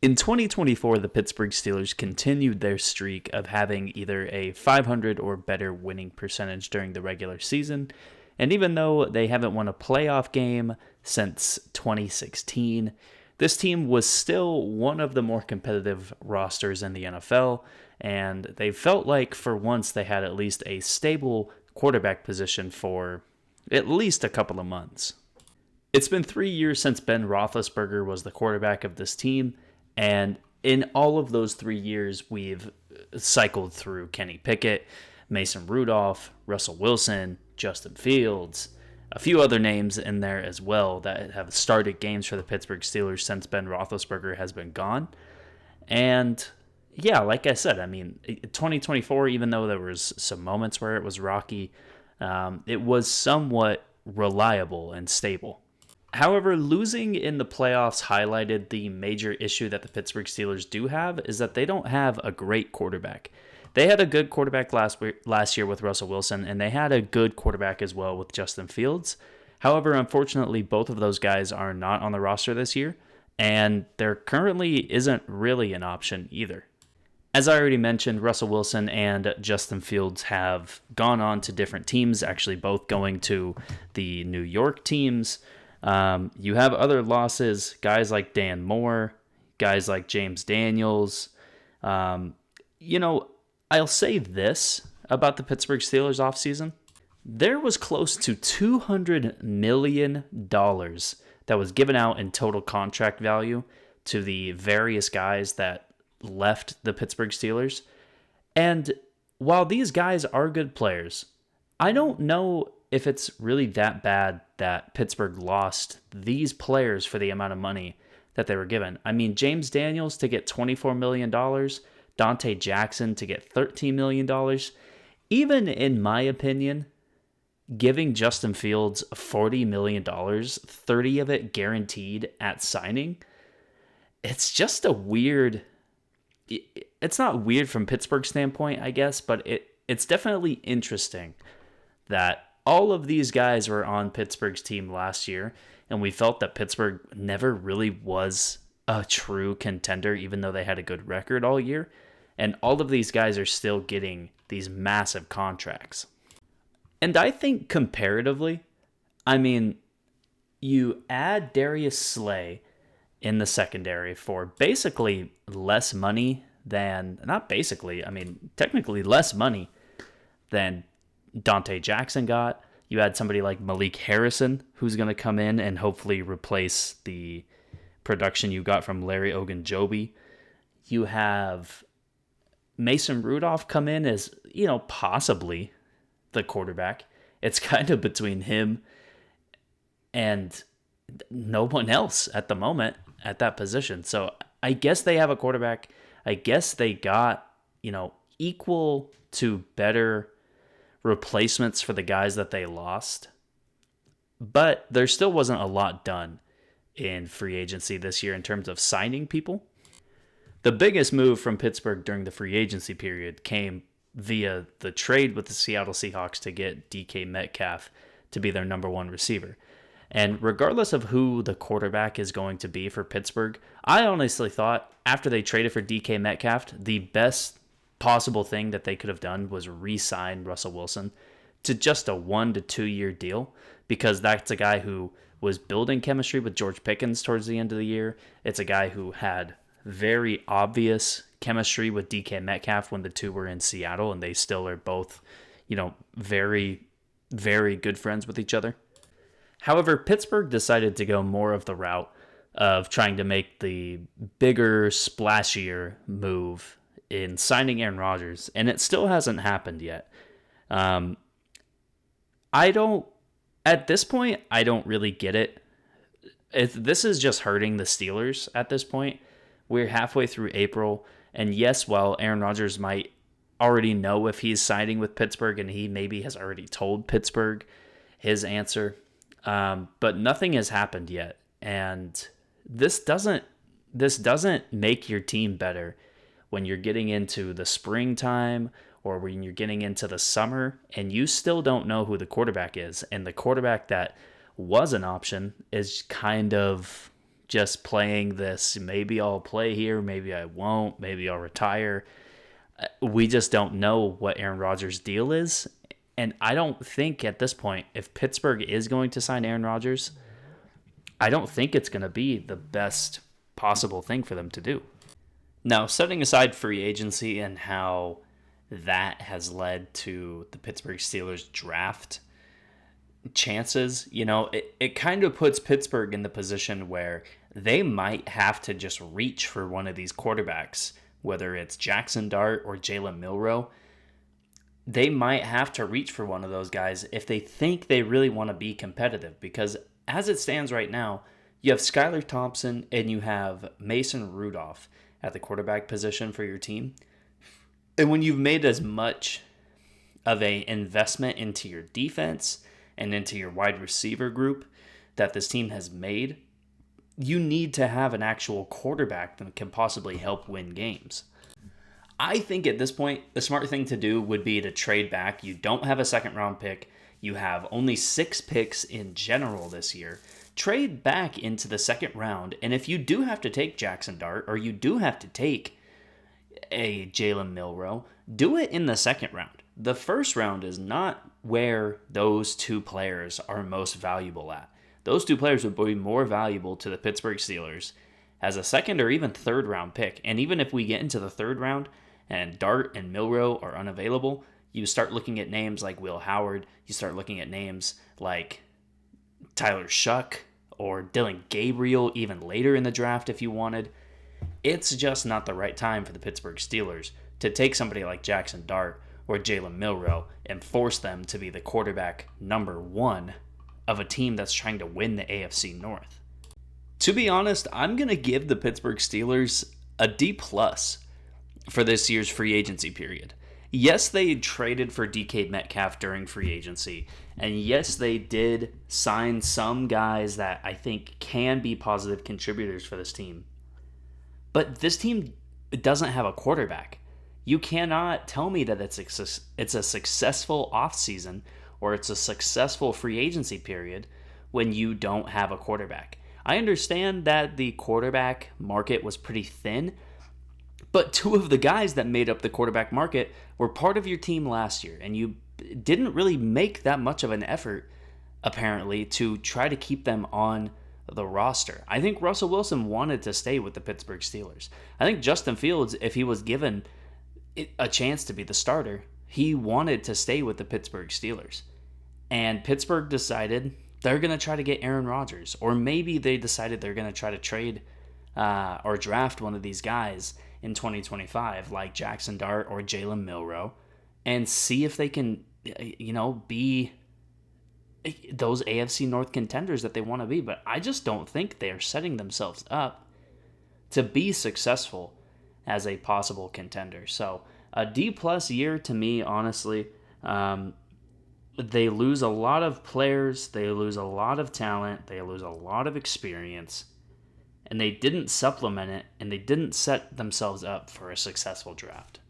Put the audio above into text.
In 2024, the Pittsburgh Steelers continued their streak of having either a 500 or better winning percentage during the regular season. And even though they haven't won a playoff game since 2016, this team was still one of the more competitive rosters in the NFL, and they felt like for once they had at least a stable quarterback position for at least a couple of months. It's been 3 years since Ben Roethlisberger was the quarterback of this team, and in all of those 3 years, we've cycled through Kenny Pickett, Mason Rudolph, Russell Wilson, Justin Fields, a few other names in there as well that have started games for the Pittsburgh Steelers since Ben Roethlisberger has been gone. And yeah, like I said, 2024, even though there was some moments where it was rocky, it was somewhat reliable and stable. However, losing in the playoffs highlighted the major issue that the Pittsburgh Steelers do have is that they don't have a great quarterback. They had a good quarterback last year with Russell Wilson, and they had a good quarterback as well with Justin Fields. However, unfortunately, both of those guys are not on the roster this year, and there currently isn't really an option either. As I already mentioned, Russell Wilson and Justin Fields have gone on to different teams, actually both going to the New York teams. You have other losses, guys like Dan Moore, guys like James Daniels. I'll say this about the Pittsburgh Steelers offseason. There was close to $200 million that was given out in total contract value to the various guys that left the Pittsburgh Steelers. And while these guys are good players, I don't know if it's really that bad that Pittsburgh lost these players for the amount of money that they were given. I mean, James Daniels to get $24 million, Dante Jackson to get $13 million. Even in my opinion, giving Justin Fields $40 million, 30 of it guaranteed at signing, it's just a weird... It's not weird from Pittsburgh's standpoint, I guess, but it's definitely interesting that all of these guys were on Pittsburgh's team last year, and we felt that Pittsburgh never really was a true contender, even though they had a good record all year. And all of these guys are still getting these massive contracts. And I think comparatively, you add Darius Slay in the secondary for basically less money than, technically less money than Dante Jackson got. You had somebody like Malik Harrison, who's going to come in and hopefully replace the production you got from Larry Ogunjobi. You have Mason Rudolph come in as, possibly the quarterback. It's kind of between him and no one else at the moment at that position. So I guess they have a quarterback. I guess they got, equal to better replacements for the guys that they lost. But there still wasn't a lot done in free agency this year in terms of signing people. The biggest move from Pittsburgh during the free agency period came via the trade with the Seattle Seahawks to get DK Metcalf to be their number one receiver. And regardless of who the quarterback is going to be for Pittsburgh, I honestly thought after they traded for DK Metcalf, the best possible thing that they could have done was re-sign Russell Wilson to just a 1 to 2 year deal, because that's a guy who was building chemistry with George Pickens towards the end of the year. It's a guy who had very obvious chemistry with DK Metcalf when the two were in Seattle, and they still are both, very, very good friends with each other. However, Pittsburgh decided to go more of the route of trying to make the bigger, splashier move in signing Aaron Rodgers, and it still hasn't happened yet. At this point, I don't really get it. This is just hurting the Steelers at this point. We're halfway through April, and yes, while Aaron Rodgers might already know if he's signing with Pittsburgh, and he maybe has already told Pittsburgh his answer, but nothing has happened yet, and this doesn't make your team better when you're getting into the springtime or when you're getting into the summer and you still don't know who the quarterback is, and the quarterback that was an option is kind of just playing this, maybe I'll play here, maybe I won't, maybe I'll retire. We just don't know what Aaron Rodgers' deal is. And I don't think at this point, if Pittsburgh is going to sign Aaron Rodgers, I don't think it's going to be the best possible thing for them to do. Now, setting aside free agency and how that has led to the Pittsburgh Steelers draft chances, it kind of puts Pittsburgh in the position where they might have to just reach for one of these quarterbacks, whether it's Jackson Dart or Jalen Milroe. They might have to reach for one of those guys if they think they really want to be competitive, because as it stands right now, you have Skylar Thompson and you have Mason Rudolph at the quarterback position for your team. And when you've made as much of an investment into your defense and into your wide receiver group that this team has made, you need to have an actual quarterback that can possibly help win games. I think at this point, the smart thing to do would be to trade back. You don't have a second round pick. You have only 6 picks in general this year. Trade back into the second round, and if you do have to take Jackson Dart or you do have to take a Jalen Milroe, do it in the second round. The first round is not where those two players are most valuable at. Those two players would be more valuable to the Pittsburgh Steelers as a second or even third round pick. And even if we get into the third round and Dart and Milroe are unavailable, you start looking at names like Will Howard. You start looking at names like Tyler Shuck or Dylan Gabriel even later in the draft if you wanted. It's just not the right time for the Pittsburgh Steelers to take somebody like Jackson Dart or Jalen Milroe and force them to be the quarterback number 1 of a team that's trying to win the AFC North. To be honest, I'm going to give the Pittsburgh Steelers a D+ for this year's free agency period. Yes, they traded for DK Metcalf during free agency, and yes, they did sign some guys that I think can be positive contributors for this team. But this team doesn't have a quarterback. You cannot tell me that it's a successful offseason or it's a successful free agency period when you don't have a quarterback. I understand that the quarterback market was pretty thin, but 2 of the guys that made up the quarterback market were part of your team last year, and you didn't really make that much of an effort, apparently, to try to keep them on the roster. I think Russell Wilson wanted to stay with the Pittsburgh Steelers. I think Justin Fields, if he was given a chance to be the starter, he wanted to stay with the Pittsburgh Steelers. And Pittsburgh decided they're going to try to get Aaron Rodgers, or maybe they decided they're going to try to trade or draft one of these guys in 2025, like Jackson Dart or Jalen Milroe, and see if they can, be those AFC North contenders that they want to be. But I just don't think they are setting themselves up to be successful as a possible contender. So a D+ year to me, honestly. They lose a lot of players, they lose a lot of talent, they lose a lot of experience, and they didn't supplement it, and they didn't set themselves up for a successful draft.